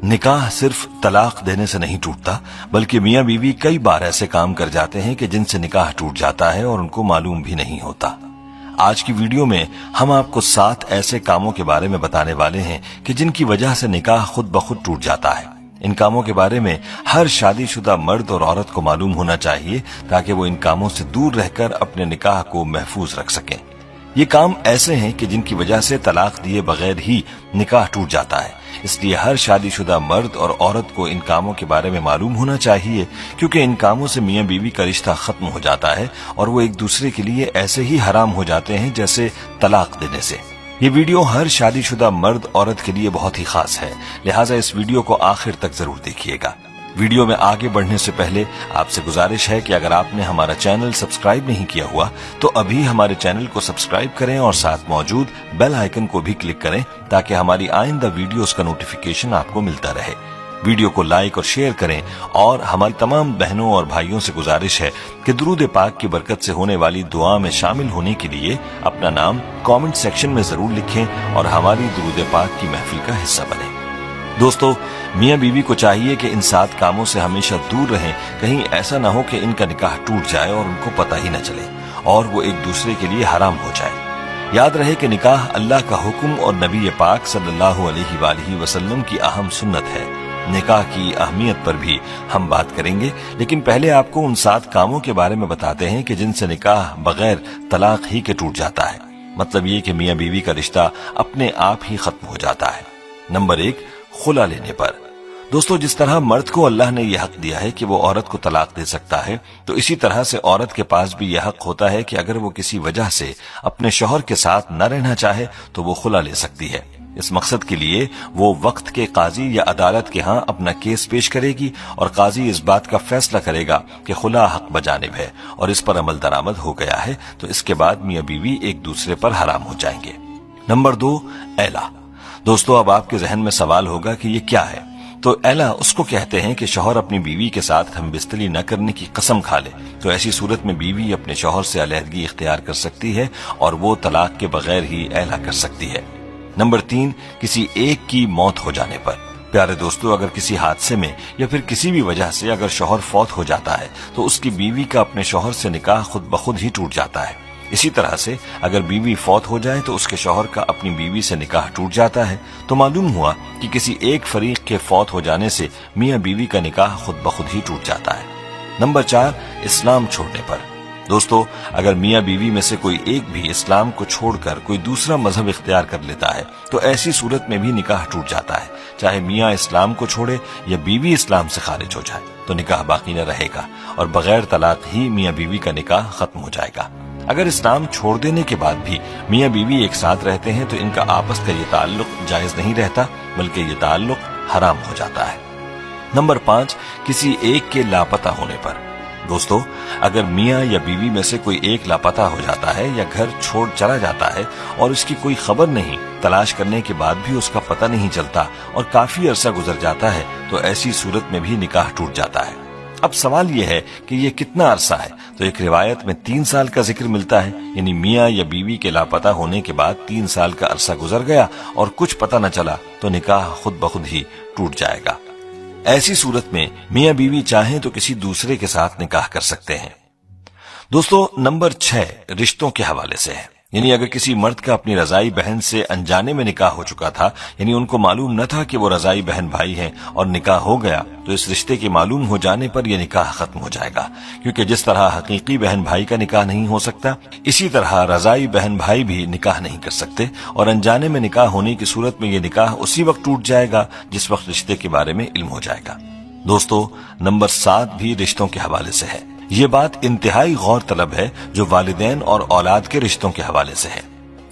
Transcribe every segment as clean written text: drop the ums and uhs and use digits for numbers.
نکاح صرف طلاق دینے سے نہیں ٹوٹتا، بلکہ میاں بیوی کئی بار ایسے کام کر جاتے ہیں کہ جن سے نکاح ٹوٹ جاتا ہے اور ان کو معلوم بھی نہیں ہوتا۔ آج کی ویڈیو میں ہم آپ کو 7 ایسے کاموں کے بارے میں بتانے والے ہیں کہ جن کی وجہ سے نکاح خود بخود ٹوٹ جاتا ہے۔ ان کاموں کے بارے میں ہر شادی شدہ مرد اور عورت کو معلوم ہونا چاہیے تاکہ وہ ان کاموں سے دور رہ کر اپنے نکاح کو محفوظ رکھ سکیں۔ یہ کام ایسے ہیں کہ جن کی وجہ سے طلاق دیے بغیر ہی نکاح ٹوٹ جاتا ہے، اس لیے ہر شادی شدہ مرد اور عورت کو ان کاموں کے بارے میں معلوم ہونا چاہیے، کیونکہ ان کاموں سے میاں بیوی کا رشتہ ختم ہو جاتا ہے اور وہ ایک دوسرے کے لیے ایسے ہی حرام ہو جاتے ہیں جیسے طلاق دینے سے۔ یہ ویڈیو ہر شادی شدہ مرد عورت کے لیے بہت ہی خاص ہے، لہٰذا اس ویڈیو کو آخر تک ضرور دیکھیے گا۔ ویڈیو میں آگے بڑھنے سے پہلے آپ سے گزارش ہے کہ اگر آپ نے ہمارا چینل سبسکرائب نہیں کیا ہوا تو ابھی ہمارے چینل کو سبسکرائب کریں اور ساتھ موجود بیل آئیکن کو بھی کلک کریں تاکہ ہماری آئندہ ویڈیوز کا نوٹیفیکیشن آپ کو ملتا رہے۔ ویڈیو کو لائک اور شیئر کریں اور ہماری تمام بہنوں اور بھائیوں سے گزارش ہے کہ درود پاک کی برکت سے ہونے والی دعا میں شامل ہونے کے لیے اپنا نام کامنٹ سیکشن میں ضرور لکھیں اور ہماری درود پاک کی محفل کا حصہ بنیں۔ دوستو، میاں بیوی کو چاہیے کہ ان 7 کاموں سے ہمیشہ دور رہیں، کہیں ایسا نہ ہو کہ ان کا نکاح ٹوٹ جائے اور ان کو پتہ ہی نہ چلے اور وہ ایک دوسرے کے لیے حرام ہو جائے۔ یاد رہے کہ نکاح اللہ کا حکم اور نبی پاک صلی اللہ علیہ وآلہ وسلم کی اہم سنت ہے۔ نکاح کی اہمیت پر بھی ہم بات کریں گے، لیکن پہلے آپ کو ان 7 کاموں کے بارے میں بتاتے ہیں کہ جن سے نکاح بغیر طلاق ہی کے ٹوٹ جاتا ہے، مطلب یہ کہ میاں بیوی کا رشتہ اپنے آپ ہی ختم ہو جاتا ہے۔ نمبر 1، خلا لینے پر۔ دوستو، جس طرح مرد کو اللہ نے یہ حق دیا ہے کہ وہ عورت کو طلاق دے سکتا ہے، تو اسی طرح سے عورت کے پاس بھی یہ حق ہوتا ہے کہ اگر وہ کسی وجہ سے اپنے شوہر کے ساتھ نہ رہنا چاہے تو وہ خلا لے سکتی ہے۔ اس مقصد کے لیے وہ وقت کے قاضی یا عدالت کے ہاں اپنا کیس پیش کرے گی اور قاضی اس بات کا فیصلہ کرے گا کہ خلا حق بجانب ہے اور اس پر عمل درآمد ہو گیا ہے، تو اس کے بعد میاں بیوی ایک دوسرے پر حرام ہو جائیں گے۔ نمبر 2، ایلا۔ دوستو، اب آپ کے ذہن میں سوال ہوگا کہ یہ کیا ہے؟ تو ایلا اس کو کہتے ہیں کہ شوہر اپنی بیوی کے ساتھ ہم بستری نہ کرنے کی قسم کھا لے تو ایسی صورت میں بیوی اپنے شوہر سے علیحدگی اختیار کر سکتی ہے اور وہ طلاق کے بغیر ہی ایلا کر سکتی ہے۔ نمبر 3، کسی ایک کی موت ہو جانے پر۔ پیارے دوستو، اگر کسی حادثے میں یا پھر کسی بھی وجہ سے اگر شوہر فوت ہو جاتا ہے تو اس کی بیوی کا اپنے شوہر سے نکاح خود بخود ہی ٹوٹ جاتا ہے۔ اسی طرح سے اگر بیوی فوت ہو جائے تو اس کے شوہر کا اپنی بیوی سے نکاح ٹوٹ جاتا ہے۔ تو معلوم ہوا کہ کسی ایک فریق کے فوت ہو جانے سے میاں بیوی کا نکاح خود بخود ہی ٹوٹ جاتا ہے۔ نمبر 4، اسلام چھوڑنے پر۔ دوستو، اگر میاں بیوی میں سے کوئی ایک بھی اسلام کو چھوڑ کر کوئی دوسرا مذہب اختیار کر لیتا ہے تو ایسی صورت میں بھی نکاح ٹوٹ جاتا ہے، چاہے میاں اسلام کو چھوڑے یا بیوی اسلام سے خارج ہو جائے تو نکاح باقی نہ رہے گا اور بغیر طلاق ہی میاں بیوی کا نکاح ختم ہو جائے گا۔ اگر اسلام چھوڑ دینے کے بعد بھی میاں بیوی ایک ساتھ رہتے ہیں تو ان کا آپس کا یہ تعلق جائز نہیں رہتا بلکہ یہ تعلق حرام ہو جاتا ہے۔ نمبر 5، کسی ایک کے لاپتہ ہونے پر۔ دوستو، اگر میاں یا بیوی میں سے کوئی ایک لاپتہ ہو جاتا ہے یا گھر چھوڑ چلا جاتا ہے اور اس کی کوئی خبر نہیں، تلاش کرنے کے بعد بھی اس کا پتہ نہیں چلتا اور کافی عرصہ گزر جاتا ہے تو ایسی صورت میں بھی نکاح ٹوٹ جاتا ہے۔ اب سوال یہ ہے کہ یہ کتنا عرصہ ہے؟ تو ایک روایت میں 3 سال کا ذکر ملتا ہے، یعنی میاں یا بیوی کے لاپتہ ہونے کے بعد 3 سال کا عرصہ گزر گیا اور کچھ پتہ نہ چلا تو نکاح خود بخود ہی ٹوٹ جائے گا۔ ایسی صورت میں میاں بیوی چاہیں تو کسی دوسرے کے ساتھ نکاح کر سکتے ہیں۔ دوستو، نمبر 6 رشتوں کے حوالے سے ہے، یعنی اگر کسی مرد کا اپنی رضائی بہن سے انجانے میں نکاح ہو چکا تھا، یعنی ان کو معلوم نہ تھا کہ وہ رضائی بہن بھائی ہیں اور نکاح ہو گیا، تو اس رشتے کے معلوم ہو جانے پر یہ نکاح ختم ہو جائے گا، کیونکہ جس طرح حقیقی بہن بھائی کا نکاح نہیں ہو سکتا، اسی طرح رضائی بہن بھائی بھی نکاح نہیں کر سکتے اور انجانے میں نکاح ہونے کی صورت میں یہ نکاح اسی وقت ٹوٹ جائے گا جس وقت رشتے کے بارے میں علم ہو جائے گا۔ دوستو، نمبر 7 بھی رشتوں کے حوالے سے ہے۔ یہ بات انتہائی غور طلب ہے جو والدین اور اولاد کے رشتوں کے حوالے سے ہے۔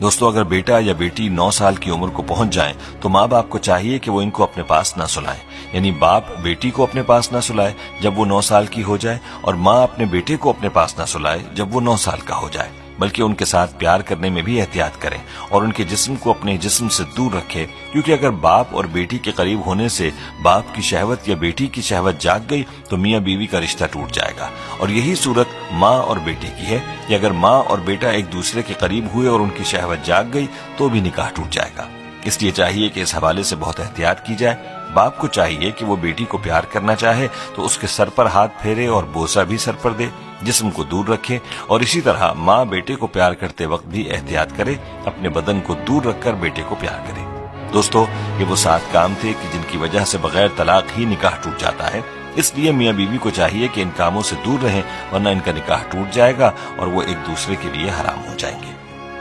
دوستو، اگر بیٹا یا بیٹی 9 سال کی عمر کو پہنچ جائیں تو ماں باپ کو چاہیے کہ وہ ان کو اپنے پاس نہ سلائیں، یعنی باپ بیٹی کو اپنے پاس نہ سلائے جب وہ 9 سال کی ہو جائے اور ماں اپنے بیٹے کو اپنے پاس نہ سلائے جب وہ 9 سال کا ہو جائے، بلکہ ان کے ساتھ پیار کرنے میں بھی احتیاط کریں اور ان کے جسم کو اپنے جسم سے دور رکھیں، کیونکہ اگر باپ اور بیٹی کے قریب ہونے سے باپ کی شہوت یا بیٹی کی شہوت جاگ گئی تو میاں بیوی کا رشتہ ٹوٹ جائے گا۔ اور یہی صورت ماں اور بیٹے کی ہے کہ اگر ماں اور بیٹا ایک دوسرے کے قریب ہوئے اور ان کی شہوت جاگ گئی تو بھی نکاح ٹوٹ جائے گا۔ اس لیے چاہیے کہ اس حوالے سے بہت احتیاط کی جائے۔ باپ کو چاہیے کہ وہ بیٹی کو پیار کرنا چاہے تو اس کے سر پر ہاتھ پھیرے اور بوسہ بھی سر پر دے، جسم کو دور رکھے، اور اسی طرح ماں بیٹے کو پیار کرتے وقت بھی احتیاط کرے، اپنے بدن کو دور رکھ کر بیٹے کو پیار کرے۔ دوستو، یہ وہ 7 کام تھے کہ جن کی وجہ سے بغیر طلاق ہی نکاح ٹوٹ جاتا ہے۔ اس لیے میاں بیوی کو چاہیے کہ ان کاموں سے دور رہیں، ورنہ ان کا نکاح ٹوٹ جائے گا اور وہ ایک دوسرے کے لیے حرام ہو جائیں گے۔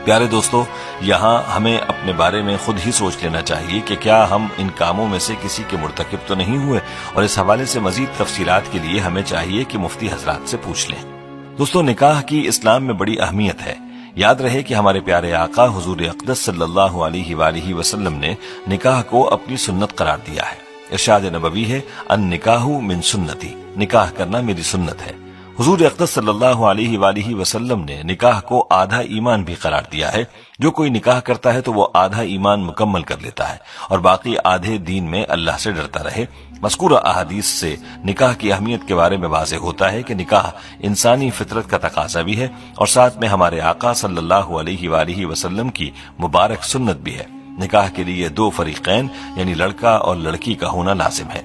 پیارے دوستو، یہاں ہمیں اپنے بارے میں خود ہی سوچ لینا چاہیے کہ کیا ہم ان کاموں میں سے کسی کے مرتکب تو نہیں ہوئے، اور اس حوالے سے مزید تفصیلات کے لیے ہمیں چاہیے کہ مفتی حضرات سے پوچھ لیں۔ دوستو، نکاح کی اسلام میں بڑی اہمیت ہے۔ یاد رہے کہ ہمارے پیارے آقا حضور اقدس صلی اللہ علیہ وآلہ وسلم نے نکاح کو اپنی سنت قرار دیا ہے۔ ارشاد نبوی ہے، النکاح من سنتی، نکاح کرنا میری سنت ہے۔ حضور اقدس صلی اللہ علیہ وآلہ وسلم نے نکاح کو آدھا ایمان بھی قرار دیا ہے۔ جو کوئی نکاح کرتا ہے تو وہ آدھا ایمان مکمل کر لیتا ہے اور باقی آدھے دین میں اللہ سے ڈرتا رہے۔ مذکورہ احادیث سے نکاح کی اہمیت کے بارے میں واضح ہوتا ہے کہ نکاح انسانی فطرت کا تقاضا بھی ہے، اور ساتھ میں ہمارے آقا صلی اللہ علیہ وآلہ وسلم کی مبارک سنت بھی ہے۔ نکاح کے لیے 2 فریقین یعنی لڑکا اور لڑکی کا ہونا لازم ہے۔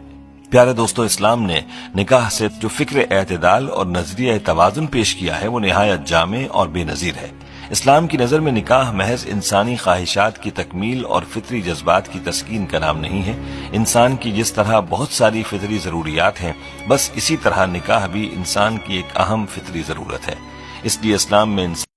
پیارے دوستو، اسلام نے نکاح سے جو فکر اعتدال اور نظریہ توازن پیش کیا ہے وہ نہایت جامع اور بے نظیر ہے۔ اسلام کی نظر میں نکاح محض انسانی خواہشات کی تکمیل اور فطری جذبات کی تسکین کا نام نہیں ہے۔ انسان کی جس طرح بہت ساری فطری ضروریات ہیں، بس اسی طرح نکاح بھی انسان کی ایک اہم فطری ضرورت ہے۔ اس لیے اسلام میں